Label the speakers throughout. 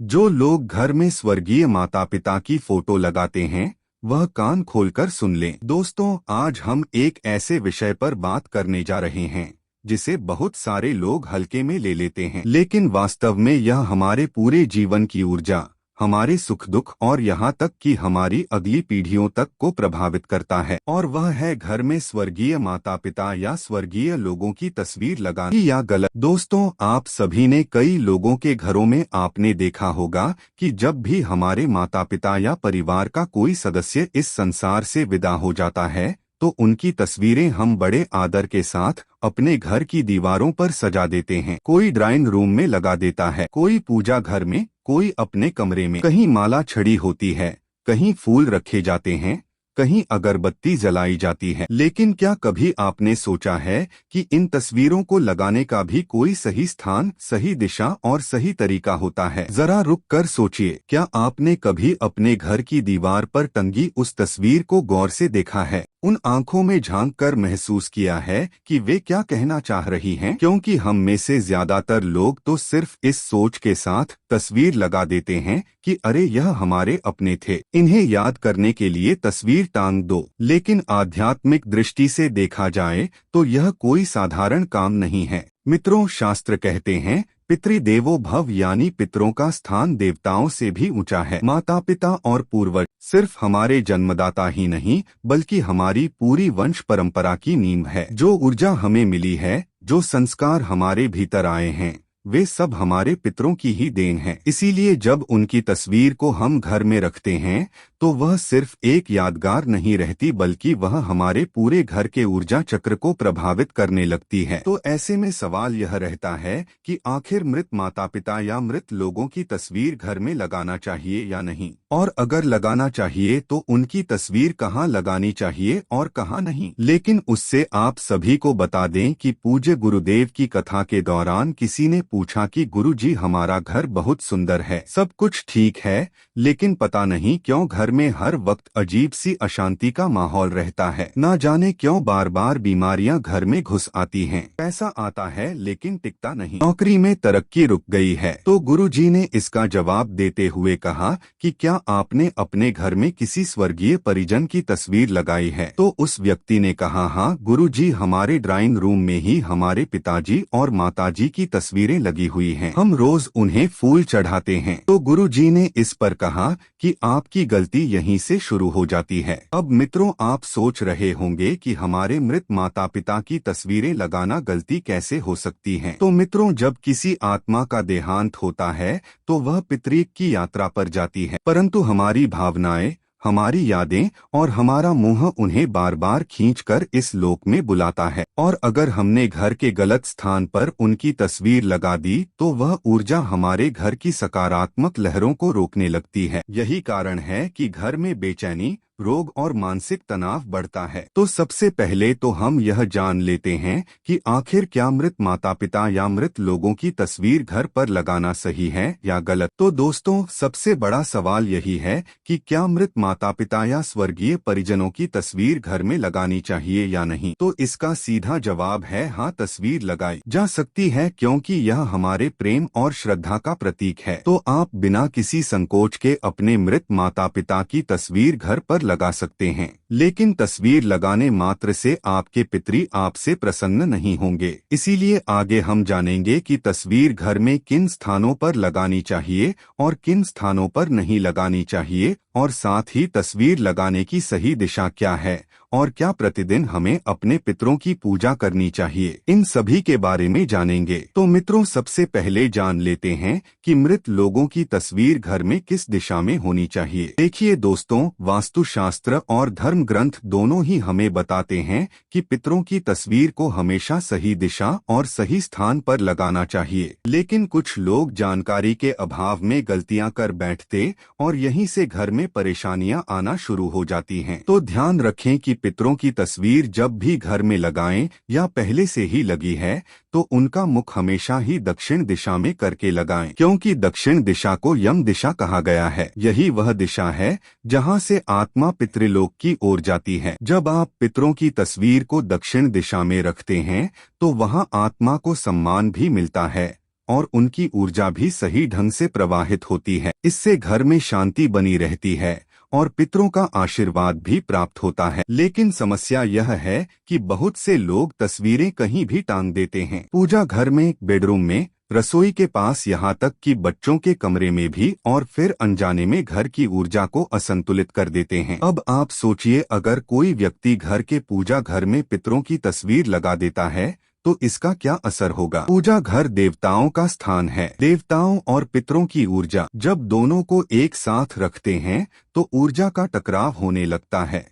Speaker 1: जो लोग घर में स्वर्गीय माता पिता की फोटो लगाते हैं वह कान खोलकर सुन लें। दोस्तों, आज हम एक ऐसे विषय पर बात करने जा रहे हैं जिसे बहुत सारे लोग हल्के में ले लेते हैं, लेकिन वास्तव में यह हमारे पूरे जीवन की ऊर्जा, हमारे सुख दुख और यहाँ तक कि हमारी अगली पीढ़ियों तक को प्रभावित करता है। और वह है घर में स्वर्गीय माता पिता या स्वर्गीय लोगों की तस्वीर लगाना या गलत। दोस्तों, आप सभी ने कई लोगों के घरों में आपने देखा होगा कि जब भी हमारे माता पिता या परिवार का कोई सदस्य इस संसार से विदा हो जाता है तो उनकी तस्वीरें हम बड़े आदर के साथ अपने घर की दीवारों पर सजा देते हैं। कोई ड्राइंग रूम में लगा देता है, कोई पूजा घर में, कोई अपने कमरे में। कहीं माला छड़ी होती है, कहीं फूल रखे जाते हैं, कहीं अगरबत्ती जलाई जाती है। लेकिन क्या कभी आपने सोचा है कि इन तस्वीरों को लगाने का भी कोई सही स्थान, सही दिशा और सही तरीका होता है? जरा रुक कर सोचिए। क्या आपने कभी अपने घर की दीवार पर टंगी उस तस्वीर को गौर से देखा है? उन आंखों में झांक कर महसूस किया है कि वे क्या कहना चाह रही हैं? क्योंकि हम में से ज्यादातर लोग तो सिर्फ इस सोच के साथ तस्वीर लगा देते हैं कि अरे यह हमारे अपने थे, इन्हें याद करने के लिए तस्वीर टांग दो। लेकिन आध्यात्मिक दृष्टि से देखा जाए तो यह कोई साधारण काम नहीं है। मित्रों, शास्त्र कहते हैं पितृदेवो भव, यानी पितरों का स्थान देवताओं से भी ऊंचा है। माता पिता और पूर्वज सिर्फ हमारे जन्मदाता ही नहीं बल्कि हमारी पूरी वंश परंपरा की नींव है। जो ऊर्जा हमें मिली है, जो संस्कार हमारे भीतर आए हैं, वे सब हमारे पितरों की ही देन है। इसीलिए जब उनकी तस्वीर को हम घर में रखते हैं तो वह सिर्फ एक यादगार नहीं रहती बल्कि वह हमारे पूरे घर के ऊर्जा चक्र को प्रभावित करने लगती है। तो ऐसे में सवाल यह रहता है कि आखिर मृत माता पिता या मृत लोगों की तस्वीर घर में लगाना चाहिए या नहीं, और अगर लगाना चाहिए तो उनकी तस्वीर कहाँ लगानी चाहिए और कहाँ नहीं। लेकिन उससे आप सभी को बता दें कि पूज्य गुरुदेव की कथा के दौरान किसी ने पूछा कि गुरुजी, हमारा घर बहुत सुंदर है, सब कुछ ठीक है, लेकिन पता नहीं क्यों घर में हर वक्त अजीब सी अशांति का माहौल रहता है। ना जाने क्यों बार बार बीमारियां घर में घुस आती हैं। पैसा आता है लेकिन टिकता नहीं, नौकरी में तरक्की रुक गई है। तो गुरुजी ने इसका जवाब देते हुए कहा कि क्या आपने अपने घर में किसी स्वर्गीय परिजन की तस्वीर लगाई है? तो उस व्यक्ति ने कहा, हाँ गुरुजी, हमारे ड्राइंग रूम में ही हमारे पिताजी और माताजी की तस्वीरें लगी हुई हैं। हम रोज उन्हें फूल चढ़ाते हैं। तो गुरुजी ने इस पर कहा कि आपकी गलती यहीं से शुरू हो जाती है। अब मित्रों, आप सोच रहे होंगे कि हमारे मृत माता पिता की तस्वीरें लगाना गलती कैसे हो सकती है? तो मित्रों, जब किसी आत्मा का देहांत होता है तो वह पितृक की यात्रा पर जाती है, परंतु हमारी भावनाएं, हमारी यादें और हमारा मुंह उन्हें बार बार खींचकर इस लोक में बुलाता है। और अगर हमने घर के गलत स्थान पर उनकी तस्वीर लगा दी तो वह ऊर्जा हमारे घर की सकारात्मक लहरों को रोकने लगती है। यही कारण है कि घर में बेचैनी, रोग और मानसिक तनाव बढ़ता है। तो सबसे पहले तो हम यह जान लेते हैं कि आखिर क्या मृत माता पिता या मृत लोगों की तस्वीर घर पर लगाना सही है या गलत। तो दोस्तों, सबसे बड़ा सवाल यही है कि क्या मृत माता पिता या स्वर्गीय परिजनों की तस्वीर घर में लगानी चाहिए या नहीं। तो इसका सीधा जवाब है हाँ, तस्वीर लगाई जा सकती है क्योंकि यह हमारे प्रेम और श्रद्धा का प्रतीक है। तो आप बिना किसी संकोच के अपने मृत माता पिता की तस्वीर घर पर लगा सकते हैं। लेकिन तस्वीर लगाने मात्र से आपके पितरी आपसे प्रसन्न नहीं होंगे। इसीलिए आगे हम जानेंगे कि तस्वीर घर में किन स्थानों पर लगानी चाहिए और किन स्थानों पर नहीं लगानी चाहिए, और साथ ही तस्वीर लगाने की सही दिशा क्या है और क्या प्रतिदिन हमें अपने पितरों की पूजा करनी चाहिए। इन सभी के बारे में जानेंगे। तो मित्रों, सबसे पहले जान लेते हैं कि मृत लोगों की तस्वीर घर में किस दिशा में होनी चाहिए। देखिए दोस्तों, वास्तुशास्त्र और धर्म ग्रंथ दोनों ही हमें बताते हैं कि पितरों की तस्वीर को हमेशा सही दिशा और सही स्थान पर लगाना चाहिए। लेकिन कुछ लोग जानकारी के अभाव में गलतियां कर बैठते और यहीं से घर में परेशानियां आना शुरू हो जाती हैं। तो ध्यान रखें कि पितरों की तस्वीर जब भी घर में लगाएं या पहले से ही लगी है तो उनका मुख हमेशा ही दक्षिण दिशा में करके लगाएं, क्योंकि दक्षिण दिशा को यम दिशा कहा गया है। यही वह दिशा है जहां से आत्मा पितृलोक की ओर जाती है। जब आप पितरों की तस्वीर को दक्षिण दिशा में रखते हैं तो वहां आत्मा को सम्मान भी मिलता है और उनकी ऊर्जा भी सही ढंग से प्रवाहित होती है। इससे घर में शांति बनी रहती है और पितरों का आशीर्वाद भी प्राप्त होता है। लेकिन समस्या यह है कि बहुत से लोग तस्वीरें कहीं भी टांग देते हैं। पूजा घर में, बेडरूम में, रसोई के पास, यहाँ तक कि बच्चों के कमरे में भी, और फिर अनजाने में घर की ऊर्जा को असंतुलित कर देते हैं। अब आप सोचिए, अगर कोई व्यक्ति घर के पूजा घर में पितरों की तस्वीर लगा देता है तो इसका क्या असर होगा। पूजा घर देवताओं का स्थान है। देवताओं और पितरों की ऊर्जा जब दोनों को एक साथ रखते हैं तो ऊर्जा का टकराव होने लगता है।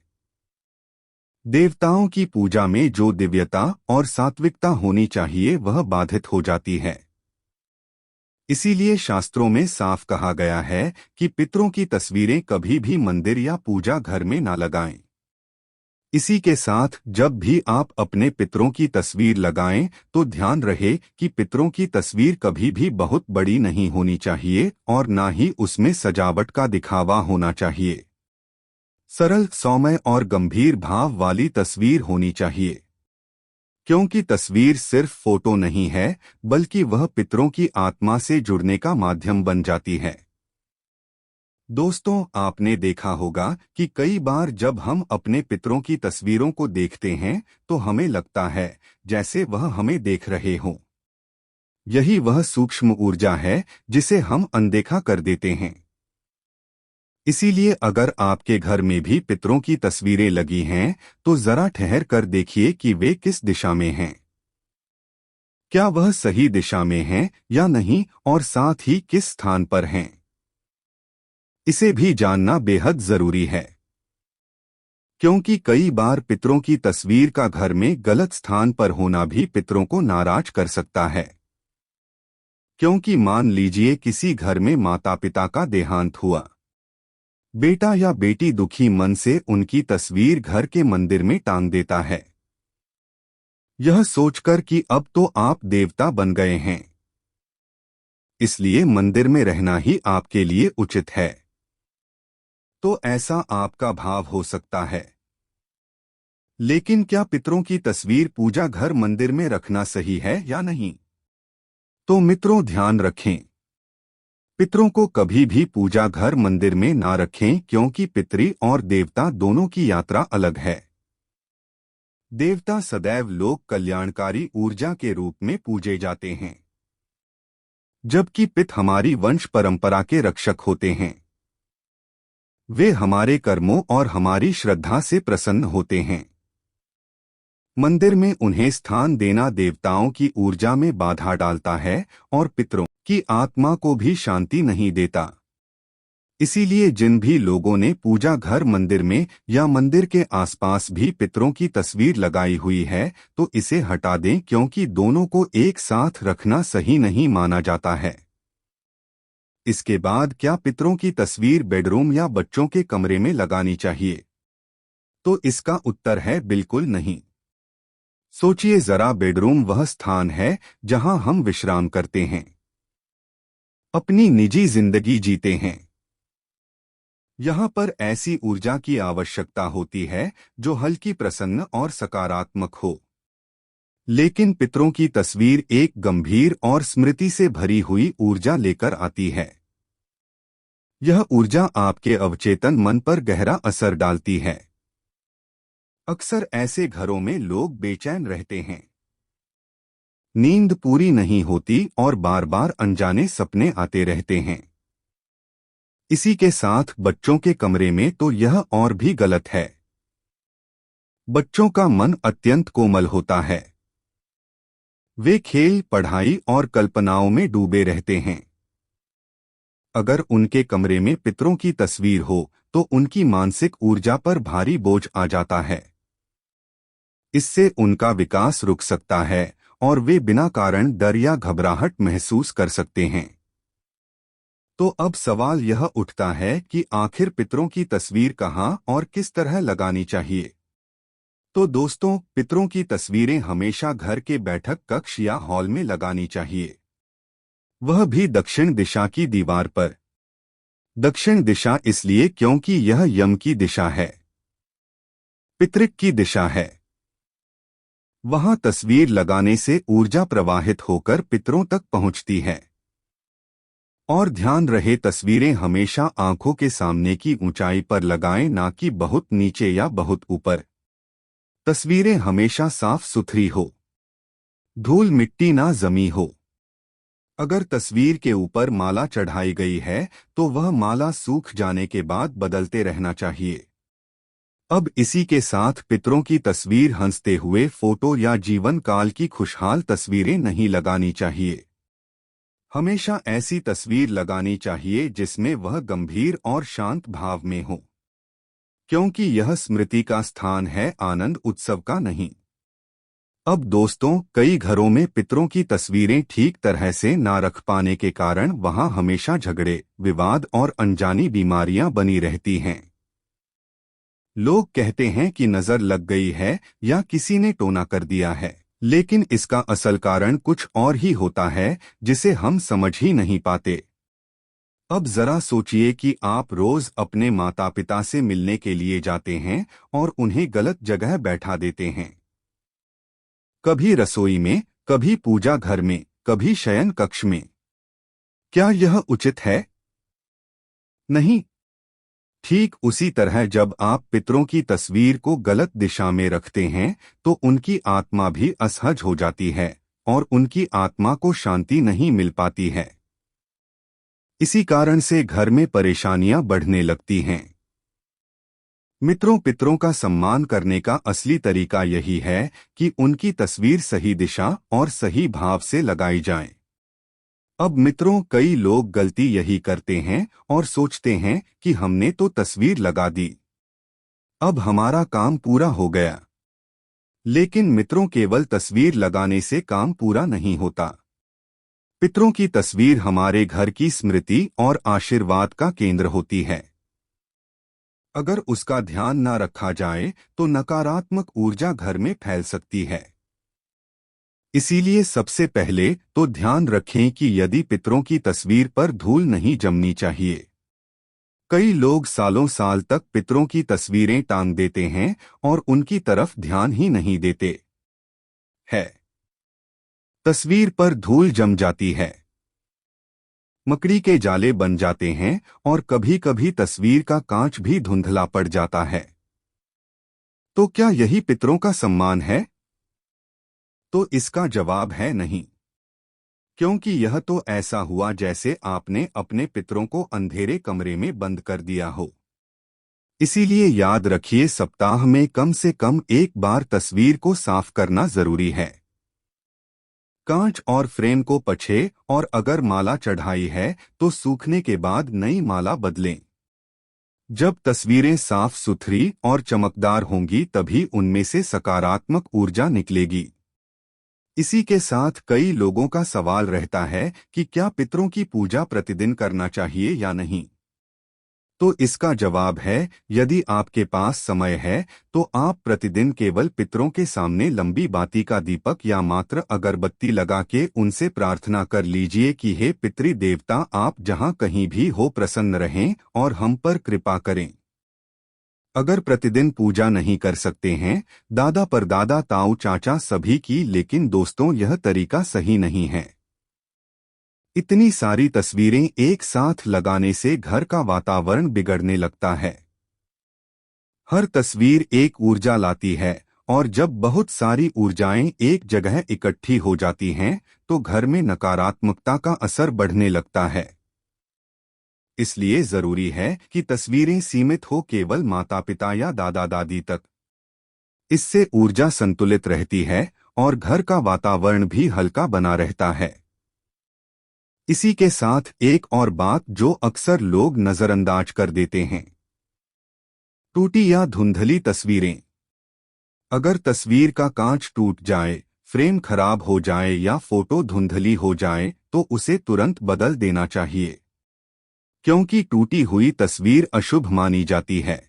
Speaker 1: देवताओं की पूजा में जो दिव्यता और सात्विकता होनी चाहिए वह बाधित हो जाती है। इसीलिए शास्त्रों में साफ कहा गया है कि पितरों की तस्वीरें कभी भी मंदिर या पूजा घर में ना लगाएं। इसी के साथ जब भी आप अपने पितरों की तस्वीर लगाएं तो ध्यान रहे कि पितरों की तस्वीर कभी भी बहुत बड़ी नहीं होनी चाहिए और ना ही उसमें सजावट का दिखावा होना चाहिए। सरल, सौम्य और गंभीर भाव वाली तस्वीर होनी चाहिए, क्योंकि तस्वीर सिर्फ फोटो नहीं है बल्कि वह पितरों की आत्मा से जुड़ने का माध्यम बन जाती है। दोस्तों, आपने देखा होगा कि कई बार जब हम अपने पितरों की तस्वीरों को देखते हैं तो हमें लगता है जैसे वह हमें देख रहे हों। यही वह सूक्ष्म ऊर्जा है जिसे हम अनदेखा कर देते हैं। इसीलिए अगर आपके घर में भी पितरों की तस्वीरें लगी हैं तो जरा ठहर कर देखिए कि वे किस दिशा में हैं। क्या वह सही दिशा में हैं या नहीं, और साथ ही किस स्थान पर हैं, इसे भी जानना बेहद जरूरी है। क्योंकि कई बार पितरों की तस्वीर का घर में गलत स्थान पर होना भी पितरों को नाराज कर सकता है। क्योंकि मान लीजिए किसी घर में माता पिता का देहांत हुआ, बेटा या बेटी दुखी मन से उनकी तस्वीर घर के मंदिर में टांग देता है, यह सोचकर कि अब तो आप देवता बन गए हैं, इसलिए मंदिर में रहना ही आपके लिए उचित है। तो ऐसा आपका भाव हो सकता है। लेकिन क्या पितरों की तस्वीर पूजा घर मंदिर में रखना सही है या नहीं? तो मित्रों, ध्यान रखें, पितरों को कभी भी पूजा घर मंदिर में ना रखें, क्योंकि पितरी और देवता दोनों की यात्रा अलग है। देवता सदैव लोक कल्याणकारी ऊर्जा के रूप में पूजे जाते हैं, जबकि पित हमारी वंश परंपरा के रक्षक होते हैं। वे हमारे कर्मों और हमारी श्रद्धा से प्रसन्न होते हैं। मंदिर में उन्हें स्थान देना देवताओं की ऊर्जा में बाधा डालता है और पितरों की आत्मा को भी शांति नहीं देता। इसीलिए जिन भी लोगों ने पूजा घर मंदिर में या मंदिर के आसपास भी पितरों की तस्वीर लगाई हुई है तो इसे हटा दें, क्योंकि दोनों को एक साथ रखना सही नहीं माना जाता है। इसके बाद क्या पितरों की तस्वीर बेडरूम या बच्चों के कमरे में लगानी चाहिए? तो इसका उत्तर है बिल्कुल नहीं। सोचिए जरा, बेडरूम वह स्थान है जहां हम विश्राम करते हैं, अपनी निजी जिंदगी जीते हैं। यहाँ पर ऐसी ऊर्जा की आवश्यकता होती है जो हल्की, प्रसन्न और सकारात्मक हो। लेकिन पितरों की तस्वीर एक गंभीर और स्मृति से भरी हुई ऊर्जा लेकर आती है। यह ऊर्जा आपके अवचेतन मन पर गहरा असर डालती है। अक्सर ऐसे घरों में लोग बेचैन रहते हैं, नींद पूरी नहीं होती और बार बार अनजाने सपने आते रहते हैं। इसी के साथ बच्चों के कमरे में तो यह और भी गलत है। बच्चों का मन अत्यंत कोमल होता है। वे खेल, पढ़ाई और कल्पनाओं में डूबे रहते हैं। अगर उनके कमरे में पितरों की तस्वीर हो तो उनकी मानसिक ऊर्जा पर भारी बोझ आ जाता है। इससे उनका विकास रुक सकता है और वे बिना कारण डर या घबराहट महसूस कर सकते हैं। तो अब सवाल यह उठता है कि आखिर पितरों की तस्वीर कहाँ और किस तरह लगानी चाहिए? तो दोस्तों, पितरों की तस्वीरें हमेशा घर के बैठक कक्ष या हॉल में लगानी चाहिए, वह भी दक्षिण दिशा की दीवार पर। दक्षिण दिशा इसलिए क्योंकि यह यम की दिशा है, पितृक की दिशा है। वहां तस्वीर लगाने से ऊर्जा प्रवाहित होकर पितरों तक पहुंचती है। और ध्यान रहे, तस्वीरें हमेशा आंखों के सामने की ऊंचाई पर लगाएं, ना कि बहुत नीचे या बहुत ऊपर। तस्वीरें हमेशा साफ सुथरी हो, धूल मिट्टी ना जमी हो। अगर तस्वीर के ऊपर माला चढ़ाई गई है तो वह माला सूख जाने के बाद बदलते रहना चाहिए। अब इसी के साथ पितरों की तस्वीर, हंसते हुए फोटो या जीवन काल की खुशहाल तस्वीरें नहीं लगानी चाहिए। हमेशा ऐसी तस्वीर लगानी चाहिए जिसमें वह गंभीर और शांत भाव में हो, क्योंकि यह स्मृति का स्थान है, आनंद उत्सव का नहीं। अब दोस्तों, कई घरों में पितरों की तस्वीरें ठीक तरह से ना रख पाने के कारण वहां हमेशा झगड़े, विवाद और अनजानी बीमारियां बनी रहती हैं। लोग कहते हैं कि नजर लग गई है या किसी ने टोना कर दिया है, लेकिन इसका असल कारण कुछ और ही होता है जिसे हम समझ ही नहीं पाते। अब जरा सोचिए कि आप रोज अपने माता पिता से मिलने के लिए जाते हैं और उन्हें गलत जगह बैठा देते हैं। कभी रसोई में, कभी पूजा घर में, कभी शयन कक्ष में। क्या यह उचित है? नहीं। ठीक उसी तरह जब आप पितरों की तस्वीर को गलत दिशा में रखते हैं तो उनकी आत्मा भी असहज हो जाती है और उनकी आत्मा को शांति नहीं मिल पाती है। इसी कारण से घर में परेशानियां बढ़ने लगती हैं। मित्रों, पितरों का सम्मान करने का असली तरीका यही है कि उनकी तस्वीर सही दिशा और सही भाव से लगाई जाए। अब मित्रों, कई लोग गलती यही करते हैं और सोचते हैं कि हमने तो तस्वीर लगा दी, अब हमारा काम पूरा हो गया। लेकिन मित्रों, केवल तस्वीर लगाने से काम पूरा नहीं होता। पितरों की तस्वीर हमारे घर की स्मृति और आशीर्वाद का केंद्र होती है। अगर उसका ध्यान न रखा जाए तो नकारात्मक ऊर्जा घर में फैल सकती है। इसीलिए सबसे पहले तो ध्यान रखें कि यदि पितरों की तस्वीर पर धूल नहीं जमनी चाहिए। कई लोग सालों साल तक पितरों की तस्वीरें टांग देते हैं और उनकी तरफ ध्यान ही नहीं देते है। तस्वीर पर धूल जम जाती है, मकड़ी के जाले बन जाते हैं और कभी कभी तस्वीर का कांच भी धुंधला पड़ जाता है। तो क्या यही पितरों का सम्मान है? तो इसका जवाब है नहीं, क्योंकि यह तो ऐसा हुआ जैसे आपने अपने पितरों को अंधेरे कमरे में बंद कर दिया हो। इसीलिए याद रखिए, सप्ताह में कम से कम एक बार तस्वीर को साफ करना जरूरी है। कांच और फ्रेम को पछे, और अगर माला चढ़ाई है तो सूखने के बाद नई माला बदलें। जब तस्वीरें साफ सुथरी और चमकदार होंगी तभी उनमें से सकारात्मक ऊर्जा निकलेगी। इसी के साथ कई लोगों का सवाल रहता है कि क्या पितरों की पूजा प्रतिदिन करना चाहिए या नहीं। तो इसका जवाब है, यदि आपके पास समय है तो आप प्रतिदिन केवल पितरों के सामने लंबी बाती का दीपक या मात्र अगरबत्ती लगा के उनसे प्रार्थना कर लीजिए कि हे पितृ देवता, आप जहां कहीं भी हो प्रसन्न रहें और हम पर कृपा करें। अगर प्रतिदिन पूजा नहीं कर सकते हैं, दादा परदादा ताऊ चाचा सभी की, लेकिन दोस्तों यह तरीका सही नहीं है। इतनी सारी तस्वीरें एक साथ लगाने से घर का वातावरण बिगड़ने लगता है। हर तस्वीर एक ऊर्जा लाती है और जब बहुत सारी ऊर्जाएं एक जगह इकट्ठी हो जाती हैं तो घर में नकारात्मकता का असर बढ़ने लगता है। इसलिए जरूरी है कि तस्वीरें सीमित हो केवल माता पिता या दादा दादी तक। इससे ऊर्जा संतुलित रहती है और घर का वातावरण भी हल्का बना रहता है। इसी के साथ एक और बात जो अक्सर लोग नजरअंदाज कर देते हैं, टूटी या धुंधली तस्वीरें। अगर तस्वीर का कांच टूट जाए, फ्रेम खराब हो जाए या फोटो धुंधली हो जाए तो उसे तुरंत बदल देना चाहिए, क्योंकि टूटी हुई तस्वीर अशुभ मानी जाती है।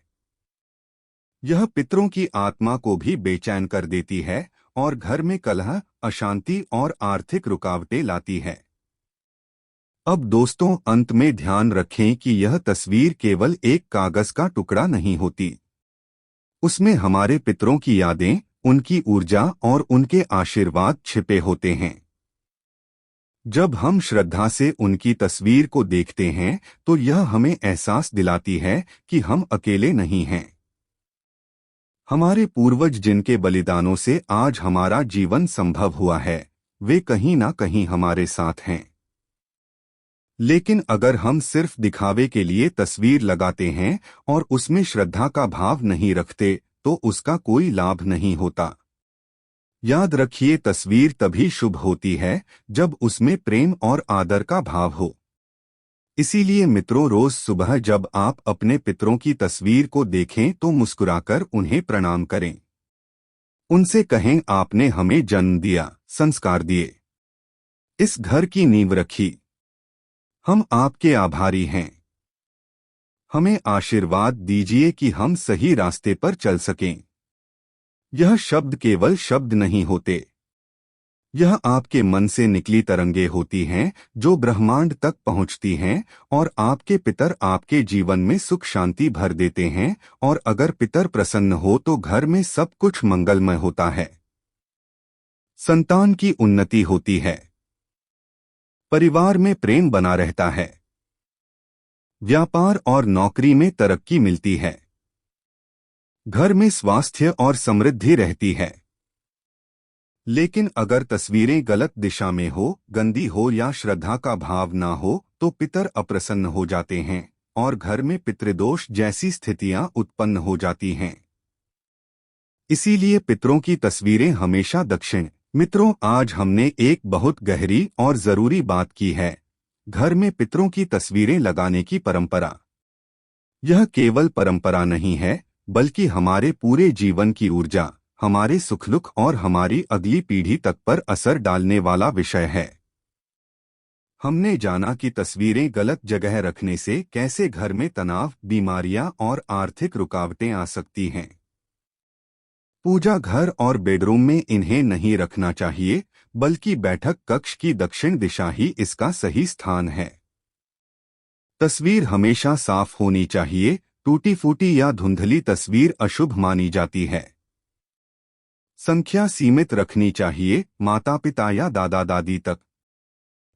Speaker 1: यह पितरों की आत्मा को भी बेचैन कर देती है और घर में कलह, अशांति और आर्थिक रुकावटें लाती है। अब दोस्तों, अंत में ध्यान रखें कि यह तस्वीर केवल एक कागज का टुकड़ा नहीं होती। उसमें हमारे पितरों की यादें, उनकी ऊर्जा और उनके आशीर्वाद छिपे होते हैं। जब हम श्रद्धा से उनकी तस्वीर को देखते हैं तो यह हमें एहसास दिलाती है कि हम अकेले नहीं हैं। हमारे पूर्वज जिनके बलिदानों से आज हमारा जीवन संभव हुआ है, वे कहीं ना कहीं हमारे साथ हैं। लेकिन अगर हम सिर्फ दिखावे के लिए तस्वीर लगाते हैं और उसमें श्रद्धा का भाव नहीं रखते तो उसका कोई लाभ नहीं होता। याद रखिए, तस्वीर तभी शुभ होती है जब उसमें प्रेम और आदर का भाव हो। इसीलिए मित्रों, रोज सुबह जब आप अपने पितरों की तस्वीर को देखें तो मुस्कुराकर उन्हें प्रणाम करें। उनसे कहें, आपने हमें जन्म दिया, संस्कार दिए, इस घर की नींव रखी, हम आपके आभारी हैं। हमें आशीर्वाद दीजिए कि हम सही रास्ते पर चल सकें। यह शब्द केवल शब्द नहीं होते, यह आपके मन से निकली तरंगे होती हैं जो ब्रह्मांड तक पहुंचती हैं और आपके पितर आपके जीवन में सुख शांति भर देते हैं। और अगर पितर प्रसन्न हो तो घर में सब कुछ मंगलमय होता है। संतान की उन्नति होती है, परिवार में प्रेम बना रहता है, व्यापार और नौकरी में तरक्की मिलती है, घर में स्वास्थ्य और समृद्धि रहती है। लेकिन अगर तस्वीरें गलत दिशा में हो, गंदी हो या श्रद्धा का भाव ना हो तो पितर अप्रसन्न हो जाते हैं और घर में पितृदोष जैसी स्थितियां उत्पन्न हो जाती हैं। इसीलिए पितरों की तस्वीरें हमेशा दक्षिण। मित्रों, आज हमने एक बहुत गहरी और जरूरी बात की है, घर में पितरों की तस्वीरें लगाने की परंपरा। यह केवल परंपरा नहीं है, बल्कि हमारे पूरे जीवन की ऊर्जा, हमारे सुख-दुख और हमारी अगली पीढ़ी तक पर असर डालने वाला विषय है। हमने जाना कि तस्वीरें गलत जगह रखने से कैसे घर में तनाव, बीमारियां और आर्थिक रुकावटें आ सकती हैं। पूजा घर और बेडरूम में इन्हें नहीं रखना चाहिए, बल्कि बैठक कक्ष की दक्षिण दिशा ही इसका सही स्थान है। तस्वीर हमेशा साफ होनी चाहिए, टूटी-फूटी या धुंधली तस्वीर अशुभ मानी जाती है। संख्या सीमित रखनी चाहिए, माता पिता या दादा दादी तक।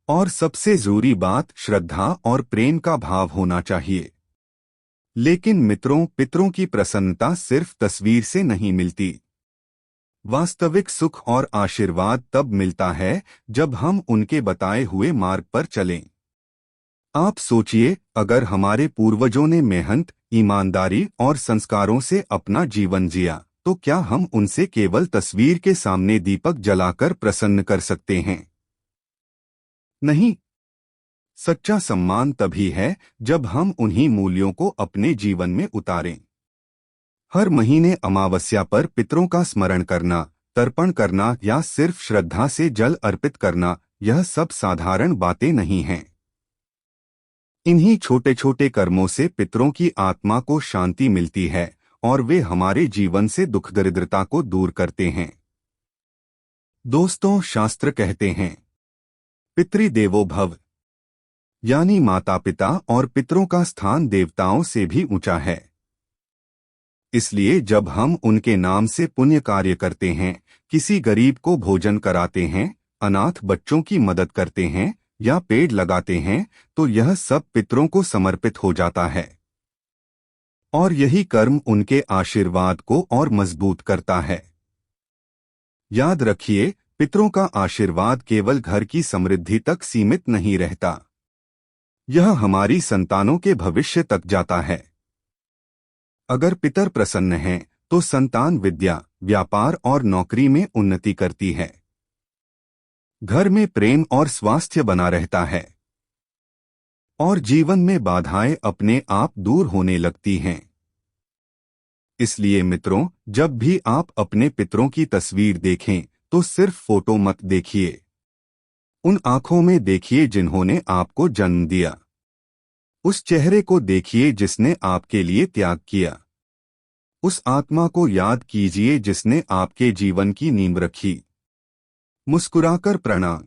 Speaker 1: और सबसे जरूरी बात, श्रद्धा और प्रेम का भाव होना चाहिए। लेकिन मित्रों, पितरों की प्रसन्नता सिर्फ तस्वीर से नहीं मिलती। वास्तविक सुख और आशीर्वाद तब मिलता है जब हम उनके बताए हुए मार्ग पर चलें। आप सोचिए, अगर हमारे पूर्वजों ने मेहनत, ईमानदारी और संस्कारों से अपना जीवन जिया, तो क्या हम उनसे केवल तस्वीर के सामने दीपक जलाकर प्रसन्न कर सकते हैं? नहीं। सच्चा सम्मान तभी है जब हम उन्हीं मूल्यों को अपने जीवन में उतारें। हर महीने अमावस्या पर पितरों का स्मरण करना, तर्पण करना या सिर्फ श्रद्धा से जल अर्पित करना, यह सब साधारण बातें नहीं हैं। इन्हीं छोटे छोटे कर्मों से पितरों की आत्मा को शांति मिलती है और वे हमारे जीवन से दुख दरिद्रता को दूर करते हैं। दोस्तों, शास्त्र कहते हैं, पितृदेवो भव, यानी माता पिता और पितरों का स्थान देवताओं से भी ऊंचा है। इसलिए जब हम उनके नाम से पुण्य कार्य करते हैं, किसी गरीब को भोजन कराते हैं, अनाथ बच्चों की मदद करते हैं या पेड़ लगाते हैं, तो यह सब पितरों को समर्पित हो जाता है। और यही कर्म उनके आशीर्वाद को और मजबूत करता है। याद रखिए, पितरों का आशीर्वाद केवल घर की समृद्धि तक सीमित नहीं रहता, यह हमारी संतानों के भविष्य तक जाता है। अगर पितर प्रसन्न हैं, तो संतान विद्या, व्यापार और नौकरी में उन्नति करती है। घर में प्रेम और स्वास्थ्य बना रहता है और जीवन में बाधाएं अपने आप दूर होने लगती हैं। इसलिए मित्रों, जब भी आप अपने पितरों की तस्वीर देखें तो सिर्फ फोटो मत देखिए, उन आंखों में देखिए जिन्होंने आपको जन्म दिया। उस चेहरे को देखिए जिसने आपके लिए त्याग किया। उस आत्मा को याद कीजिए जिसने आपके जीवन की नींव रखी। मुस्कुराकर प्रणाम